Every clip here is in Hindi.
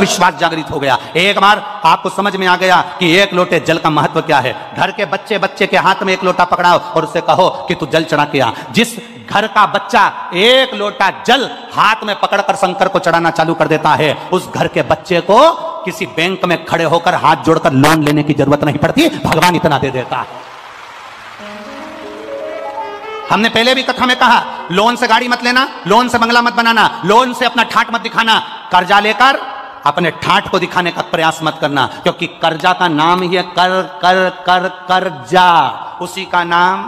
विश्वास जागृत हो गया। एक बार आपको समझ में आ गया कि एक लोटे जल का महत्व क्या है। घर के बच्चे के हाथ में एक लोटा पकड़ाओ और उसे कहो कि तू जल चढ़ा के आ। जिस घर का बच्चा एक लोटा जल हाथ में पकड़कर शंकर को चढ़ाना चालू कर देता है, उस घर के बच्चे को किसी बैंक में खड़े होकर हाथ जोड़कर लोन लेने की जरूरत नहीं पड़ती, भगवान इतना दे देता है। हमने पहले भी कथा में कहा, लोन से गाड़ी मत लेना, लोन से बंगला मत बनाना, लोन से अपना ठाठ मत दिखाना। कर्जा लेकर अपने ठाठ को दिखाने का प्रयास मत करना, क्योंकि कर्जा का नाम ही है कर कर कर कर्जा, उसी का नाम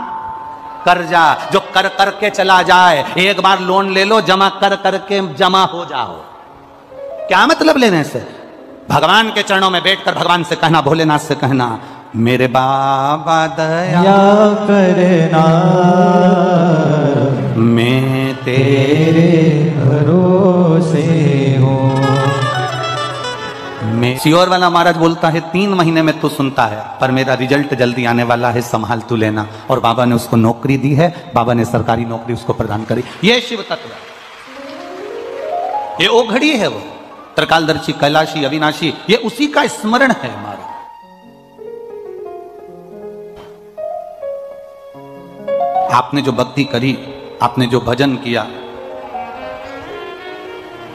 कर्जा, जो कर करके चला जाए। एक बार लोन ले लो, जमा कर करके जमा हो जाओ। क्या मतलब लेने से? भगवान के चरणों में बैठकर भगवान से कहना, भोलेनाथ से कहना, मेरे बाबा दया करना, मैं तेरे भरोसे हूँ। मैं सियोर वाला महाराज बोलता है 3 महीने में तू सुनता है, पर मेरा रिजल्ट जल्दी आने वाला है, संभाल तू लेना। और बाबा ने उसको नौकरी दी है, बाबा ने सरकारी नौकरी उसको प्रदान करी। ये शिव तत्व है, ये ओघड़ी है, वो त्रिकालदर्शी, कैलाशी, अविनाशी, ये उसी का स्मरण है हमारा। आपने जो भक्ति करी, आपने जो भजन किया,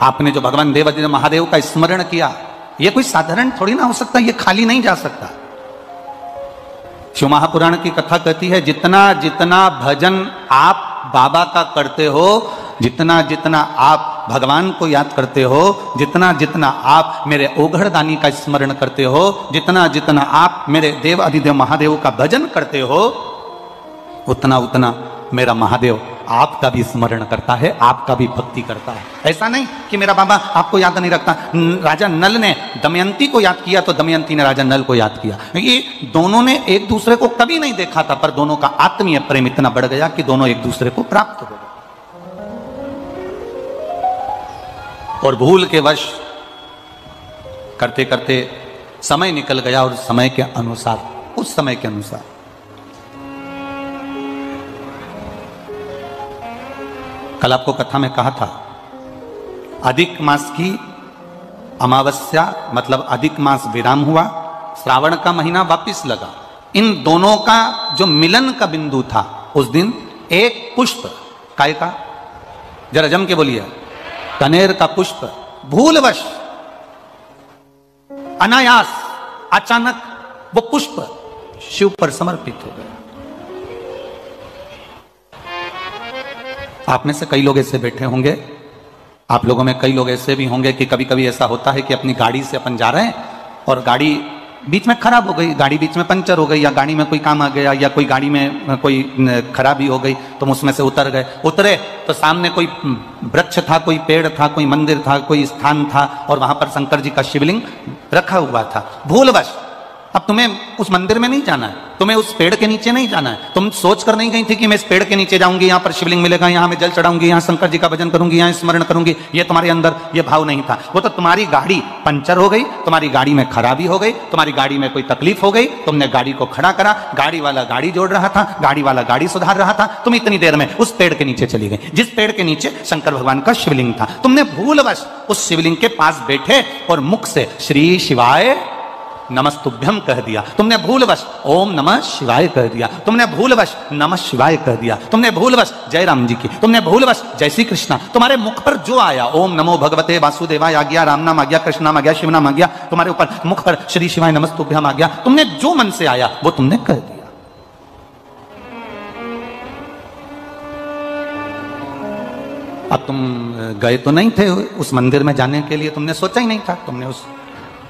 आपने जो भगवान देवाधिदेव महादेव का स्मरण किया, ये कोई साधारण थोड़ी ना हो सकता, ये खाली नहीं जा सकता। शिव महापुराण की कथा कहती है, जितना जितना भजन आप बाबा का करते हो, जितना जितना आप भगवान को याद करते हो, जितना जितना आप मेरे ओघड़दानी का स्मरण करते हो, जितना जितना आप मेरे देव अधिदेव महादेव का भजन करते हो, उतना उतना मेरा महादेव आपका भी स्मरण करता है, आपका भी भक्ति करता है। ऐसा नहीं कि मेरा बाबा आपको याद नहीं रखता। राजा नल ने दमयंती को याद किया तो दमयंती ने राजा नल को याद किया। ये दोनों ने एक दूसरे को कभी नहीं देखा था, पर दोनों का आत्मीय प्रेम इतना बढ़ गया कि दोनों एक दूसरे को प्राप्त हो गए। और भूल के वश करते करते समय निकल गया, और समय के अनुसार, उस समय के अनुसार कल आपको कथा में कहा था, अधिक मास की अमावस्या मतलब अधिक मास विराम हुआ, श्रावण का महीना वापिस लगा। इन दोनों का जो मिलन का बिंदु था, उस दिन एक पुष्प, काय का, जरा जम के बोलिए, कनेर का पुष्प भूलवश, अनायास, अचानक वो पुष्प शिव पर समर्पित हो गया। आप में से कई लोग ऐसे बैठे होंगे, आप लोगों में कई लोग ऐसे भी होंगे कि कभी कभी ऐसा होता है कि अपनी गाड़ी से अपन जा रहे हैं और गाड़ी बीच में खराब हो गई, गाड़ी बीच में पंचर हो गई, या गाड़ी में कोई काम आ गया, या कोई गाड़ी में कोई खराबी हो गई, तो हम उसमें से उतरे तो सामने कोई वृक्ष था, कोई पेड़ था, कोई मंदिर था, कोई स्थान था, और वहां पर शंकर जी का शिवलिंग रखा हुआ था। भूलवश अब तुम्हें उस मंदिर में नहीं जाना है, तुम्हें उस पेड़ के नीचे नहीं जाना है, तुम सोच कर नहीं गई थी कि मैं इस पेड़ के नीचे जाऊंगी, यहाँ पर शिवलिंग मिलेगा, यहाँ मैं जल चढ़ाऊंगी, यहाँ शंकर जी का भजन करूंगी, यहाँ स्मरण करूंगी, ये तुम्हारे अंदर ये भाव नहीं था। वो तो तुम्हारी गाड़ी पंचर हो गई, तुम्हारी गाड़ी में खराबी हो गई, तुम्हारी गाड़ी में कोई तकलीफ हो गई, तुमने गाड़ी को खड़ा करा, गाड़ी वाला गाड़ी जोड़ रहा था, गाड़ी वाला गाड़ी सुधार रहा था, तुम इतनी देर में उस पेड़ के नीचे चली गई, जिस पेड़ के नीचे शंकर भगवान का शिवलिंग था। तुमने भूलवश उस शिवलिंग के पास बैठे और मुख से श्री शिवाय नमस्तुभ्यम कह दिया, तुमने भूलवश ओम नमः शिवाय कह दिया, तुमने भूलवश नमः शिवाय कह दिया, तुमने भूलवश जय राम जी की, तुमने भूलवश जय श्री कृष्णा, तुम्हारे मुख पर जो आया, ओम नमो भगवते वासुदेवाय आ गया, राम नाम आ गया, कृष्ण नाम आ गया, शिव नाम आ गया, तुम्हारे ऊपर मुख पर श्री शिवाय नमस्तुभ्यम आ गया, तुमने जो मन से आया वो तुमने कह दिया। अब तुम गए तो नहीं थे उस मंदिर में जाने के लिए, तुमने सोचा ही नहीं था, तुमने उस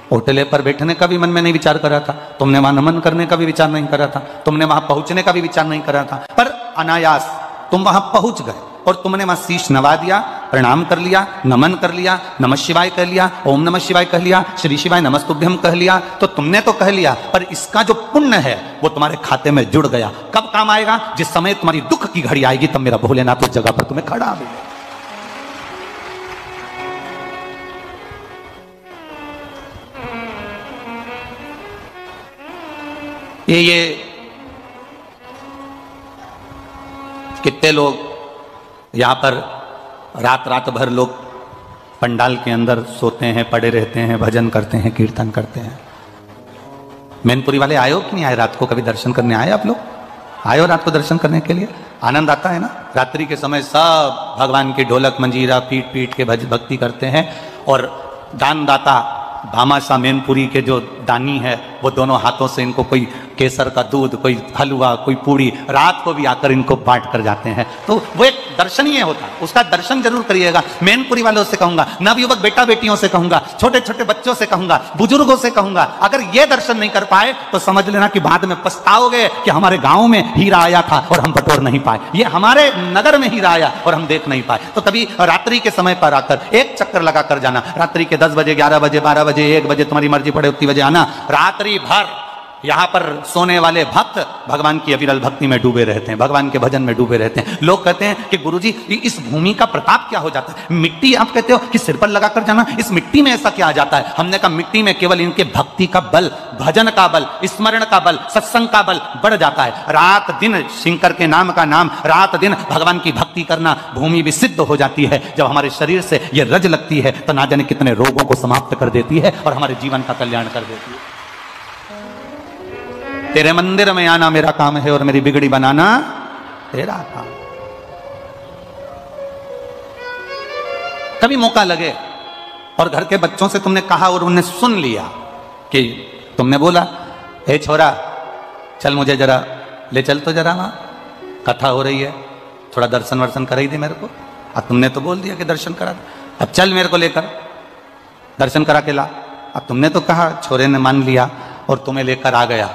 होटल पर बैठने का भी मन में नहीं विचार करा था, तुमने वहां नमन करने का भी विचार नहीं करा था, तुमने वहां पहुंचने का भी विचार नहीं करा था, पर अनायास तुम वहां पहुंच गए और तुमने वहां शीश नवा दिया, प्रणाम कर लिया, नमन कर लिया, नमः शिवाय कह लिया, ओम नमः शिवाय कह लिया, श्री शिवाय नमस्तुभ्यम कह लिया। तो तुमने तो कह लिया, पर इसका जो पुण्य है वो तुम्हारे खाते में जुड़ गया। कब काम आएगा? जिस समय तुम्हारी दुख की घड़ी आएगी, तब मेरा भोलेनाथ उस जगह पर तुम्हें खड़ा मिलेगा। ये कितने लोग यहां पर रात भर लोग पंडाल के अंदर सोते हैं, पड़े रहते हैं, भजन करते हैं, कीर्तन करते हैं। मैनपुरी वाले आए हो कि नहीं आए? रात को कभी दर्शन करने आए आप लोग? आए हो रात को दर्शन करने के लिए? आनंद आता है ना? रात्रि के समय सब भगवान की ढोलक मंजीरा पीट पीट के भक्ति करते हैं। और दानदाता भामाशाह मैनपुरी के जो दानी है वो दोनों हाथों से इनको कोई केसर का दूध, कोई हलवा, कोई पूड़ी रात को भी आकर इनको बांट कर जाते हैं। तो वो एक दर्शनीय होता है, उसका दर्शन जरूर करिएगा। मैनपुरी वालों से कहूंगा, नवयुवक बेटा बेटियों से कहूंगा, छोटे छोटे बच्चों से कहूंगा, बुजुर्गों से कहूंगा, अगर ये दर्शन नहीं कर पाए तो समझ लेना कि बाद में पछताओगे कि हमारे गांव में हीरा आया था और हम बटोर नहीं पाए, ये हमारे नगर में हीरा आया और हम देख नहीं पाए। तो कभी रात्रि के समय पर आकर एक चक्कर लगा कर जाना। रात्रि के 10 बजे, 11 बजे, 12 बजे, 1 बजे, तुम्हारी मर्जी पड़े उतनी बजे आना। रात्रि भर यहां पर सोने वाले भक्त भगवान की अविरल भक्ति में डूबे रहते हैं, भगवान के भजन में डूबे रहते हैं। लोग कहते हैं कि गुरुजी इस भूमि का प्रताप क्या हो जाता है? मिट्टी आप कहते हो कि सिर पर लगाकर जाना, इस मिट्टी में ऐसा क्या आ जाता है? हमने कहा मिट्टी में केवल इनके भक्ति का बल, भजन का बल, स्मरण का बल, सत्संग का बल बढ़ जाता है। रात दिन शंकर के नाम का नाम, रात दिन भगवान की भक्ति करना, भूमि भी सिद्ध हो जाती है। जब हमारे शरीर से ये रज लगती है तो ना जाने कितने रोगों को समाप्त कर देती है और हमारे जीवन का कल्याण कर देती है। तेरे मंदिर में आना मेरा काम है और मेरी बिगड़ी बनाना तेरा काम। कभी मौका लगे और घर के बच्चों से तुमने कहा और उन्हें सुन लिया कि तुमने बोला, हे छोरा चल मुझे जरा ले चल, तो जरा वहां कथा हो रही है, थोड़ा दर्शन वर्शन कराई दे मेरे को। अब तुमने तो बोल दिया कि दर्शन करा दे, अब चल मेरे को लेकर दर्शन करा के ला। अब तुमने तो कहा, छोरे ने मान लिया और तुम्हें लेकर आ गया।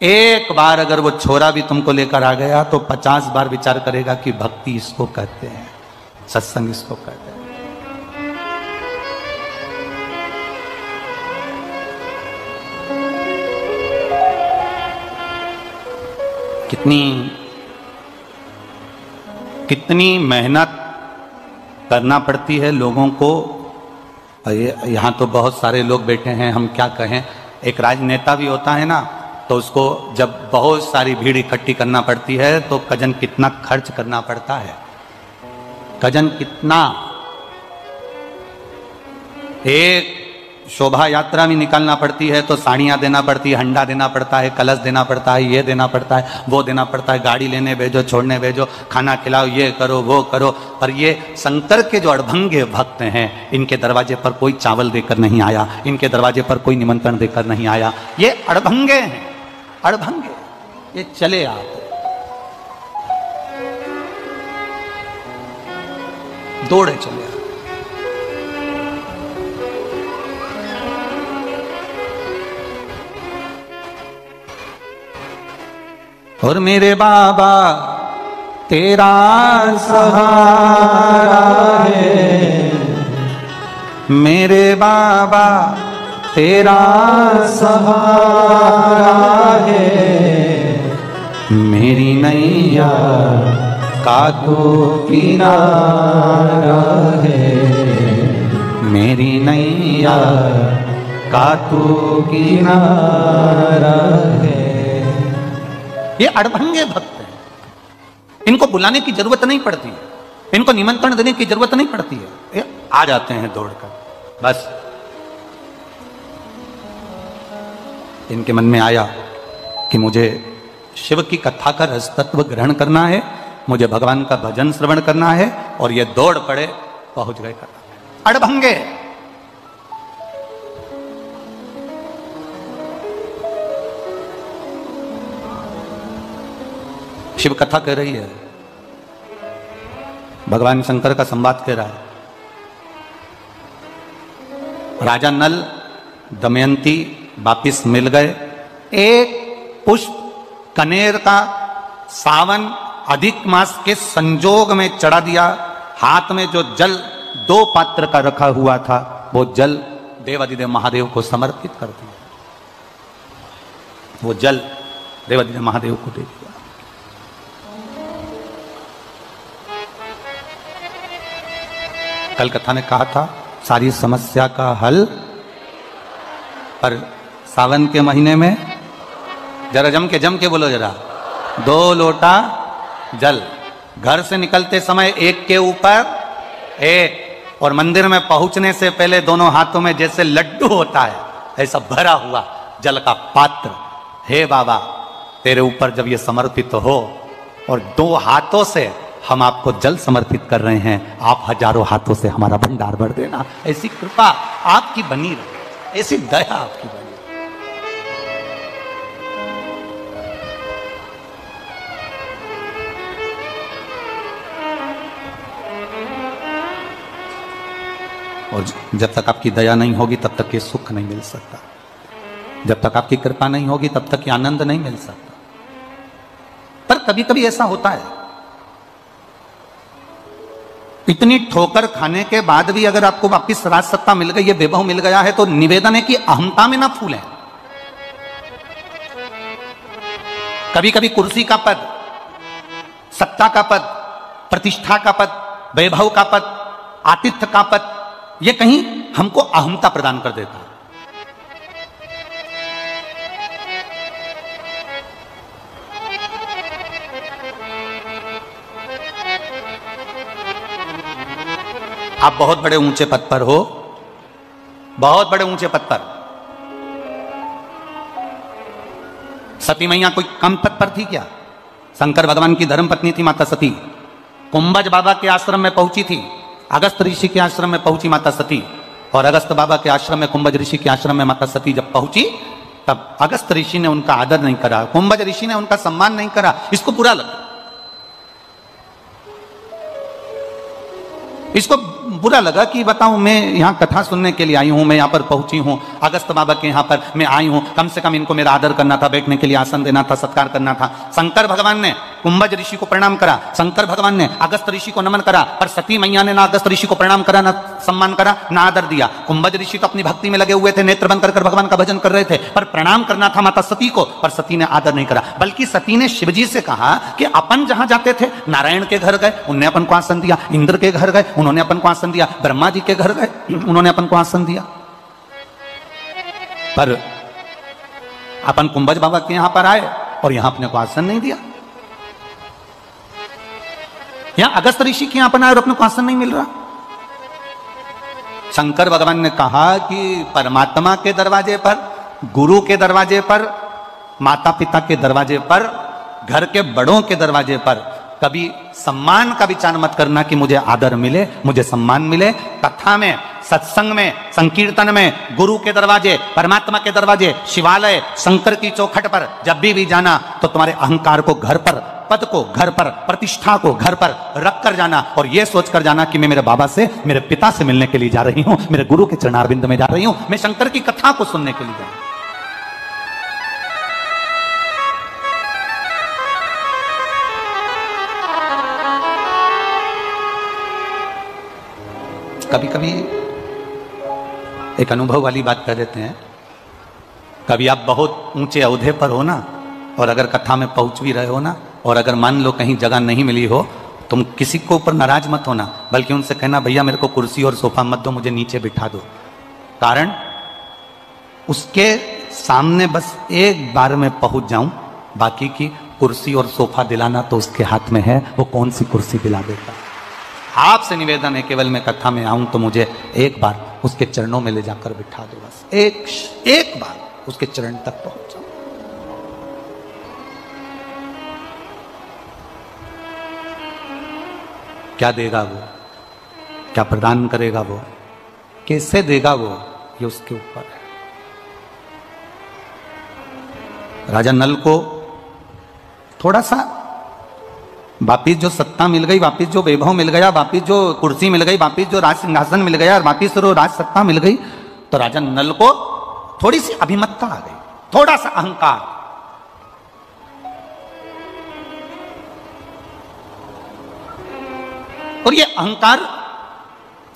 एक बार अगर वो छोरा भी तुमको लेकर आ गया तो 50 बार विचार करेगा कि भक्ति इसको कहते हैं, सत्संग इसको कहते हैं। कितनी मेहनत करना पड़ती है लोगों को। यहां तो बहुत सारे लोग बैठे हैं, हम क्या कहें। एक राजनेता भी होता है ना, तो उसको जब बहुत सारी भीड़ इकट्ठी करना पड़ती है तो कजन कितना खर्च करना पड़ता है, कजन कितना। एक शोभा यात्रा भी निकालना पड़ती है तो साड़ियां देना पड़ती है, हंडा देना पड़ता है, कलश देना पड़ता है, ये देना पड़ता है, वो देना पड़ता है, गाड़ी लेने भेजो, छोड़ने भेजो, खाना खिलाओ, ये करो वो करो। पर ये शंकर के जो अड़भंगे भक्त हैं, इनके दरवाजे पर कोई चावल देकर नहीं आया, इनके दरवाजे पर कोई निमंत्रण देकर नहीं आया। ये अड़भंगे हैं, अड़भंगे, ये चले आते, दौड़े चले आते। और मेरे बाबा तेरा सहारा है, मेरे बाबा तेरा सहारा है, मेरी नैया का तू किनारा है, मेरी नैया का तू किनारा है। ये अड़भंगे भक्त हैं, इनको बुलाने की जरूरत नहीं पड़ती है, इनको निमंत्रण देने की जरूरत नहीं पड़ती है, ये आ जाते हैं दौड़कर। बस इनके मन में आया कि मुझे शिव की कथा का रस तत्व ग्रहण करना है, मुझे भगवान का भजन श्रवण करना है, और ये दौड़ पड़े, पहुंच गए कथा। अड़भंगे। शिव कथा कह रही है, भगवान शंकर का संवाद कह रहा है। राजा नल दमयंती वापिस मिल गए। एक पुष्प कनेर का सावन अधिक मास के संजोग में चढ़ा दिया। हाथ में जो जल 2 पात्र का रखा हुआ था, वो जल देवादिदेव महादेव को समर्पित कर दिया। वो जल देवादिदेव महादेव को दे दिया। कल कथा में कहा था सारी समस्या का हल, पर सावन के महीने में जरा जम के बोलो, जरा 2 लोटा जल घर से निकलते समय एक के ऊपर एक, और मंदिर में पहुंचने से पहले दोनों हाथों में जैसे लड्डू होता है ऐसा भरा हुआ जल का पात्र, हे बाबा तेरे ऊपर जब ये समर्पित हो और 2 हाथों से हम आपको जल समर्पित कर रहे हैं, आप हजारों हाथों से हमारा भंडार भर देना। ऐसी कृपा आपकी बनी रहे, ऐसी दया आपकी बनी। और जब तक आपकी दया नहीं होगी तब तक ये सुख नहीं मिल सकता, जब तक आपकी कृपा नहीं होगी तब तक ये आनंद नहीं मिल सकता। पर कभी कभी ऐसा होता है, इतनी ठोकर खाने के बाद भी अगर आपको वापिस राज सत्ता मिल गई, ये वैभव मिल गया है, तो निवेदन है कि अहंता में ना फूलें। कभी कभी कुर्सी का पद, सत्ता का पद, प्रतिष्ठा का पद, वैभव का पद, आतिथ्य का पद, ये कहीं हमको अहंता प्रदान कर देता है। आप बहुत बड़े ऊंचे पद पर हो, बहुत बड़े ऊंचे पद पर, सती मैया कोई कम पद पर थी क्या? शंकर भगवान की धर्म पत्नी थी माता सती। कुंभज बाबा के आश्रम में पहुंची थी, अगस्त ऋषि के आश्रम में पहुंची माता सती, और अगस्त बाबा के आश्रम में, कुंभज ऋषि के आश्रम में माता सती जब पहुंची तब अगस्त ऋषि ने उनका आदर नहीं करा, कुंभज ऋषि ने उनका सम्मान नहीं करा। इसको बुरा लगा, इसको बुरा लगा कि बताऊं मैं यहां कथा सुनने के लिए आई हूं, मैं यहां पर पहुंची हूं, अगस्त बाबा के यहां पर मैं आई हूं, कम से कम इनको मेरा आदर करना था, बैठने के लिए आसन देना था, सत्कार करना था। शंकर भगवान ने कुंभज ऋषि को प्रणाम करा, शंकर भगवान ने अगस्त ऋषि को नमन करा, पर सती मैया ने ना अगस्त ऋषि को प्रणाम करा, ना सम्मान करा, ना आदर दिया। कुंभज ऋषि तो अपनी भक्ति में लगे हुए थे, नेत्र बंद कर भगवान का भजन कर रहे थे, पर प्रणाम करना था माता सती को, पर सती ने आदर नहीं करा। बल्कि सती ने शिवजी से कहा कि अपन जहां जाते थे, नारायण के घर गए, उन्होंने अपन को आसन दिया, इंद्र के घर गए, उन्होंने अपन को आसन दिया, ब्रह्मा जी के घर गए, उन्होंने अपन को आसन दिया, पर अपन कुंभज बाबा के यहां पर आए और यहां अपने को आसन नहीं दिया। यहां अगस्त ऋषि के यहां पर आए और अपने को आसन नहीं मिल रहा। शंकर भगवान ने कहा कि परमात्मा के दरवाजे पर, गुरु के दरवाजे पर, माता पिता के दरवाजे पर, घर के बड़ों के दरवाजे पर कभी सम्मान का विचार मत करना कि मुझे आदर मिले, मुझे सम्मान मिले। कथा में, सत्संग में, संकीर्तन में, गुरु के दरवाजे, परमात्मा के दरवाजे, शिवालय, शंकर की चौखट पर जब भी जाना तो तुम्हारे अहंकार को घर पर, पद को घर पर, प्रतिष्ठा को घर पर रख कर जाना, और यह सोच कर जाना कि मैं मेरे बाबा से, मेरे पिता से मिलने के लिए जा रही हूं, मेरे गुरु के चरणारविंद में जा रही हूं, मैं शंकर की कथा को सुनने के लिए जा रही हूं। कभी कभी एक अनुभव वाली बात कर देते हैं। कभी आप बहुत ऊंचे ओहदे पर हो ना, और अगर कथा में पहुंच भी रहे हो ना, और अगर मान लो कहीं जगह नहीं मिली हो, तुम किसी को ऊपर नाराज मत होना, बल्कि उनसे कहना भैया मेरे को कुर्सी और सोफा मत दो, मुझे नीचे बिठा दो। कारण उसके सामने बस एक बार में पहुंच जाऊं, बाकी की कुर्सी और सोफा दिलाना तो उसके हाथ में है, वो कौन सी कुर्सी दिला देता। आपसे निवेदन है, केवल मैं कथा में आऊं तो मुझे एक बार उसके चरणों में ले जाकर बिठा दो, बस एक बार उसके चरण तक पहुंच जाओ। क्या देगा वो, क्या प्रदान करेगा वो, कैसे देगा वो, ये उसके ऊपर है। राजा नल को थोड़ा सा वापिस जो सत्ता मिल गई, वापिस जो वैभव मिल गया, वापिस जो कुर्सी मिल गई, वापिस जो राज सिंहासन मिल गया, और वापिस जो राज सत्ता मिल गई, तो राजा नल को थोड़ी सी अभिमतता आ गई, थोड़ा सा अहंकार। और ये अहंकार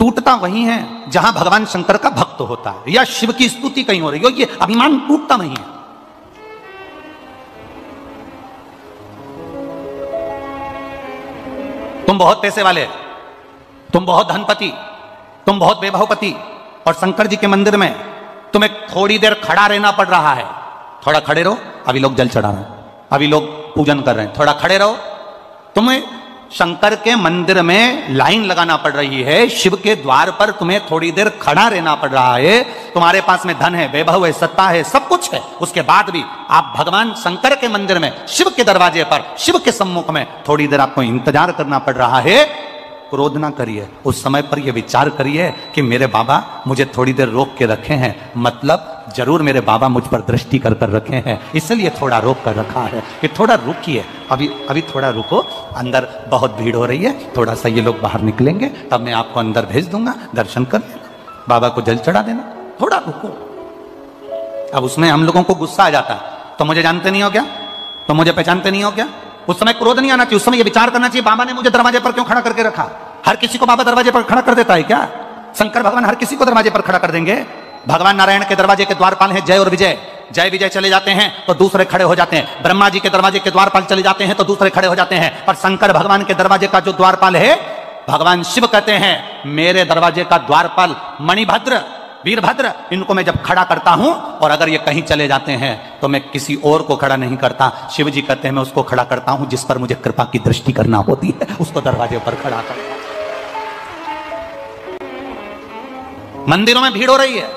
टूटता वही है जहां भगवान शंकर का भक्त होता है, या शिव की स्तुति कहीं हो रही हो, ये अभिमान टूटता वही है। तुम बहुत पैसे वाले, तुम बहुत धनपति, तुम बहुत वैभवपति, और शंकर जी के मंदिर में तुम्हें थोड़ी देर खड़ा रहना पड़ रहा है। थोड़ा खड़े रहो, अभी लोग जल चढ़ा रहे हैं, अभी लोग पूजन कर रहे हैं, थोड़ा खड़े रहो। तुम्हें शंकर के मंदिर में लाइन लगाना पड़ रही है, शिव के द्वार पर तुम्हें थोड़ी देर खड़ा रहना पड़ रहा है, तुम्हारे पास में धन है, वैभव है, सत्ता है, सब कुछ है, उसके बाद भी आप भगवान शंकर के मंदिर में, शिव के दरवाजे पर, शिव के सम्मुख में थोड़ी देर आपको इंतजार करना पड़ रहा है। क्रोध ना करिए, उस समय पर यह विचार करिए कि मेरे बाबा मुझे थोड़ी देर रोक के रखे हैं, मतलब जरूर मेरे बाबा मुझ पर दृष्टि कर कर रखे हैं, इसलिए थोड़ा रोक कर रखा है कि थोड़ा रुकिए, अभी थोड़ा रुको, अंदर बहुत भीड़ हो रही है, थोड़ा सा ये लोग बाहर निकलेंगे तब मैं आपको अंदर भेज दूंगा, दर्शन कर लेना, बाबा को जल चढ़ा देना, थोड़ा रुको। अब उसमें हम लोगों को गुस्सा आ जाता है, तो मुझे जानते नहीं हो क्या, तो मुझे पहचानते नहीं हो क्या। उस समय क्रोध नहीं आना चाहिए, उस समय ये विचार करना चाहिए बाबा ने मुझे दरवाजे पर क्यों खड़ा करके रखा। हर किसी को बाबा दरवाजे पर खड़ा कर देता है क्या? शंकर भगवान हर किसी को दरवाजे पर खड़ा कर देंगे? भगवान नारायण के दरवाजे के द्वारपाल हैं जय और विजय, जय विजय चले जाते हैं तो दूसरे खड़े हो जाते हैं, ब्रह्मा जी के दरवाजे के द्वारपाल चले जाते हैं तो दूसरे खड़े हो जाते हैं, पर शंकर भगवान के दरवाजे का जो द्वारपाल है, भगवान शिव कहते हैं मेरे दरवाजे का द्वारपाल मणिभद्र, वीरभद्र, इनको मैं जब खड़ा करता हूं और अगर ये कहीं चले जाते हैं तो मैं किसी और को खड़ा नहीं करता, शिव जी कहते हैं मैं उसको खड़ा करता हूं जिस पर मुझे कृपा की दृष्टि करना होती है, उसको दरवाजे पर खड़ा करता हूं। मंदिरों में भीड़ हो रही है,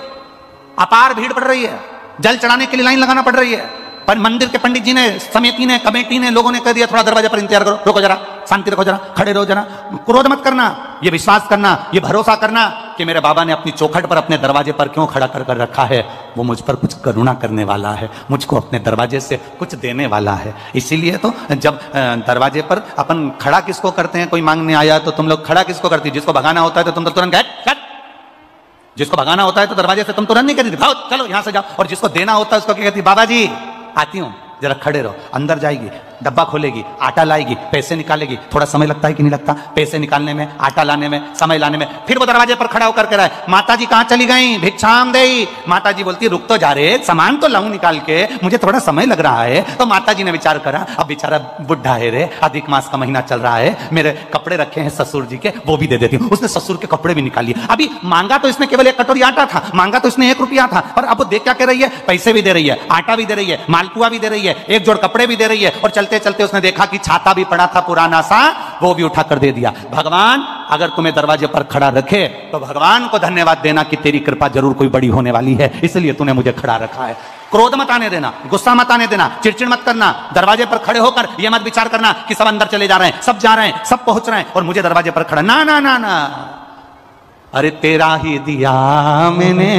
अपार भीड़ पड़ रही है, जल चढ़ाने के लिए लाइन लगाना पड़ रही है, पर मंदिर के पंडित जी ने, समिति ने, कमेटी ने, लोगों ने कह दिया थोड़ा दरवाजे पर इंतजार करो, रुको जरा, शांति रखो जरा, खड़े रहो जरा, क्रोध मत करना, ये विश्वास करना, ये भरोसा करना कि मेरे बाबा ने अपनी चौखट पर अपने दरवाजे पर क्यों खड़ा कर रखा है, वो मुझ पर कुछ करुणा करने वाला है, मुझको अपने दरवाजे से कुछ देने वाला है। इसीलिए तो जब दरवाजे पर अपन खड़ा किसको करते हैं, कोई मांगने आया तो तुम लोग खड़ा किसको करती है, जिसको भगाना होता है तो तुम तो तुरंत गए, जिसको भगाना होता है तो दरवाजे से तुम तुरंत नहीं कहती भाओ चलो यहां से जाओ, और जिसको देना होता है उसको क्या कहती, बाबा जी आती हूं, जरा खड़े रहो, अंदर जाएगी, डब्बा खोलेगी, आटा लाएगी, पैसे निकालेगी, थोड़ा समय लगता है कि नहीं लगता, पैसे निकालने में, आटा लाने में, समय लाने में, फिर वो दरवाजे पर खड़ा होकर कह रहा है माता जी कहां चली गई, भिक्षाम देई। माता जी बोलती रुक तो जा रे, सामान तो लाऊं निकाल के, मुझे थोड़ा समय लग रहा है। तो माता जी ने विचार करा अब बेचारा बुढ़ा है रे, अधिक मास का महीना चल रहा है, मेरे कपड़े रखे हैं ससुर जी के, वो भी दे देती हूँ। उसने ससुर के कपड़े भी निकाल लिए। अभी मांगा तो इसने केवल 1 कटोरी आटा था, मांगा तो इसने 1 रुपया था, पर अब देख क्या कह रही है, पैसे भी दे रही है, आटा भी दे रही है, मालपुआ भी दे रही है, 1 जोड़ कपड़े भी दे रही है, और चलते चलते उसने देखा कि छाता भी पड़ा था पुराना सा, वो भी उठा कर दे दिया। भगवान अगर तुम्हें दरवाजे पर खड़ा रखे तो भगवान को धन्यवाद देना कि तेरी कृपा जरूर कोई बड़ी होने वाली है, इसलिए तूने मुझे खड़ा रखा है। क्रोध मत आने देना, गुस्सा मत आने देना, चिड़चिड़ मत करना, दरवाजे पर खड़े होकर यह मत विचार करना कि सब अंदर चले जा रहे हैं, सब जा रहे हैं, सब पहुंच रहे हैं और मुझे दरवाजे पर खड़ा, ना ना ना ना, अरे तेरा ही दिया मैंने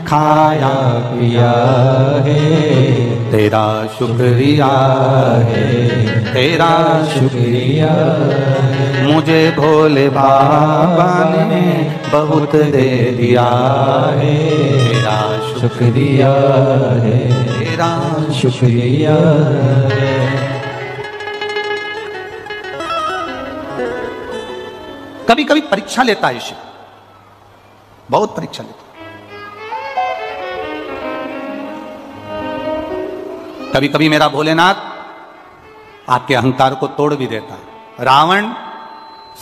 खाया पिया है, तेरा शुक्रिया है, तेरा शुक्रिया है, मुझे भोले बाबा ने बहुत दे दिया है, तेरा शुक्रिया है, तेरा शुक्रिया है। कभी कभी परीक्षा लेता है शिव, बहुत परीक्षा लेता है। कभी कभी मेरा भोलेनाथ आपके अहंकार को तोड़ भी देता है। रावण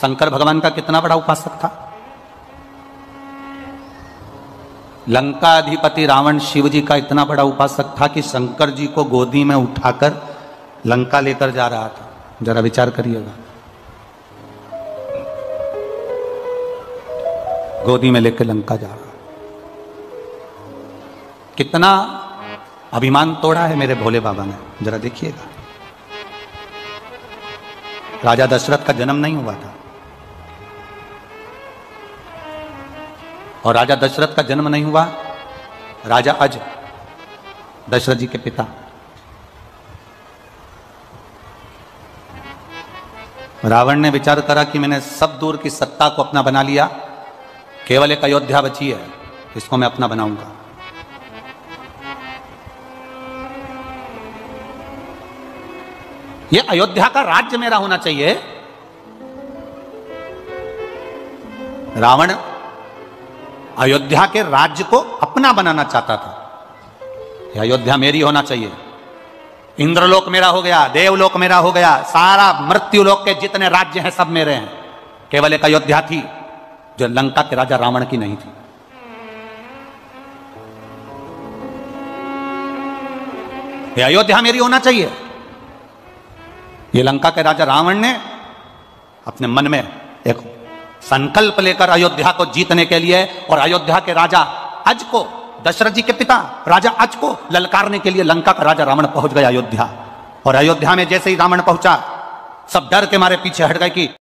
शंकर भगवान का कितना बड़ा उपासक था। लंका अधिपति रावण शिव जी का इतना बड़ा उपासक था कि शंकर जी को गोदी में उठाकर लंका लेकर जा रहा था। जरा विचार करिएगा, गोदी में लेकर लंका जा रहा, कितना अभिमान तोड़ा है मेरे भोले बाबा ने, जरा देखिएगा। राजा दशरथ का जन्म नहीं हुआ था, और राजा दशरथ का जन्म नहीं हुआ, राजा अज, दशरथ जी के पिता, रावण ने विचार करा कि मैंने सब दूर की सत्ता को अपना बना लिया, केवल एक अयोध्या बची है, इसको मैं अपना बनाऊंगा। ये अयोध्या का राज्य मेरा होना चाहिए। रावण अयोध्या के राज्य को अपना बनाना चाहता था। ये अयोध्या मेरी होना चाहिए, इंद्रलोक मेरा हो गया, देवलोक मेरा हो गया, सारा मृत्युलोक के जितने राज्य हैं सब मेरे हैं। केवल एक अयोध्या थी जो लंका के राजा रावण की नहीं थी। ये अयोध्या मेरी होना चाहिए। ये लंका के राजा रावण ने अपने मन में एक संकल्प लेकर अयोध्या को जीतने के लिए और अयोध्या के राजा अज को, दशरथ जी के पिता राजा अज को ललकारने के लिए लंका का राजा रावण पहुंच गया अयोध्या। और अयोध्या में जैसे ही रावण पहुंचा, सब डर के मारे पीछे हट गए कि